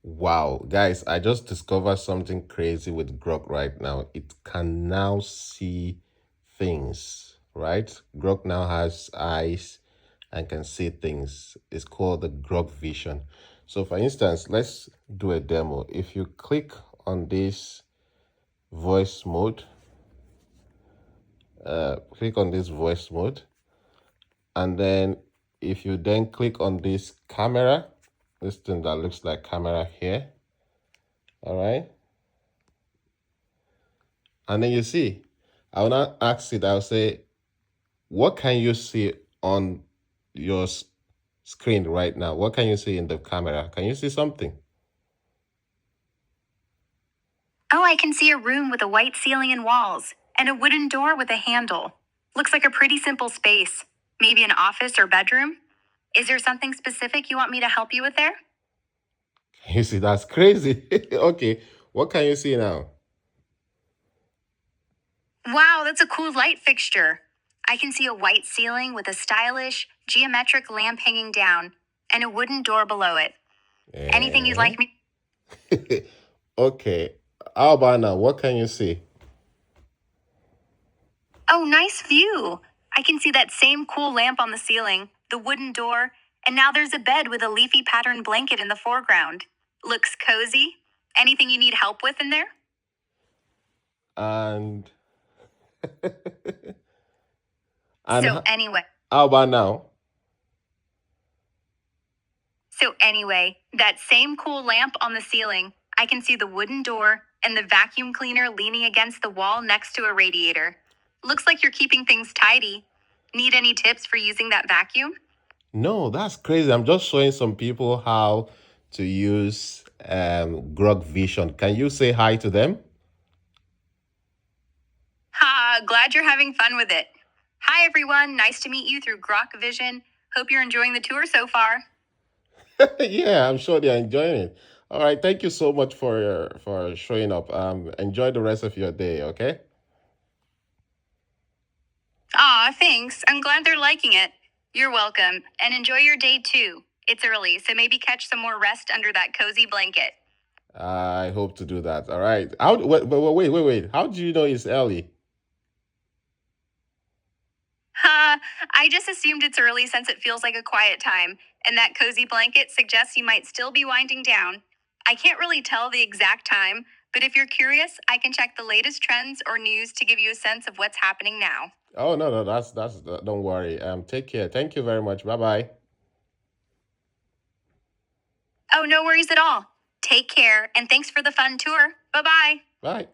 Wow, guys, I just discovered something crazy with Grok right now. It can now see things, right? Grok now has eyes and can see things. It's called the Grok Vision. So, for instance, let's do a demo. If you click on this voice mode, and then if you then click on this camera, this thing that looks like camera here, all right, and then you see, I will not ask it, I'll say, what can you see on your screen right now? What can you see in the camera? Can you see something? Oh, I can see a room with a white ceiling and walls, and a wooden door with a handle. Looks like a pretty simple space. Maybe an office or bedroom? Is there something specific you want me to help you with there? You see, that's crazy. Okay, what can you see now? Wow, that's a cool light fixture. I can see a white ceiling with a stylish, geometric lamp hanging down, and a wooden door below it. Anything you'd like me? Okay, how about now? What can you see? Oh, nice view. I can see that same cool lamp on the ceiling, the wooden door, and now there's a bed with a leafy patterned blanket in the foreground. Looks cozy. Anything you need help with in there? And So anyway, how about now? that same cool lamp on the ceiling, I can see the wooden door and the vacuum cleaner leaning against the wall next to a radiator. Looks like you're keeping things tidy. Need any tips for using that vacuum? No, that's crazy. I'm just showing some people how to use Grok Vision. Can you say hi to them? Ha, glad you're having fun with it. Hi everyone, nice to meet you through Grok Vision. Hope you're enjoying the tour so far. Yeah, I'm sure they're enjoying it. All right, thank you so much for showing up. Enjoy the rest of your day, okay? Aw, thanks. I'm glad they're liking it. You're welcome, and enjoy your day too. It's early, so maybe catch some more rest under that cozy blanket. I hope to do that. All right. How? Wait. How do you know it's early? Ha, I just assumed it's early since it feels like a quiet time, and that cozy blanket suggests you might still be winding down. I can't really tell the exact time, but if you're curious, I can check the latest trends or news to give you a sense of what's happening now. Oh no, that's don't worry. Take care. Thank you very much. Bye bye. Oh, no worries at all. Take care, and thanks for the fun tour. Bye-bye. Bye.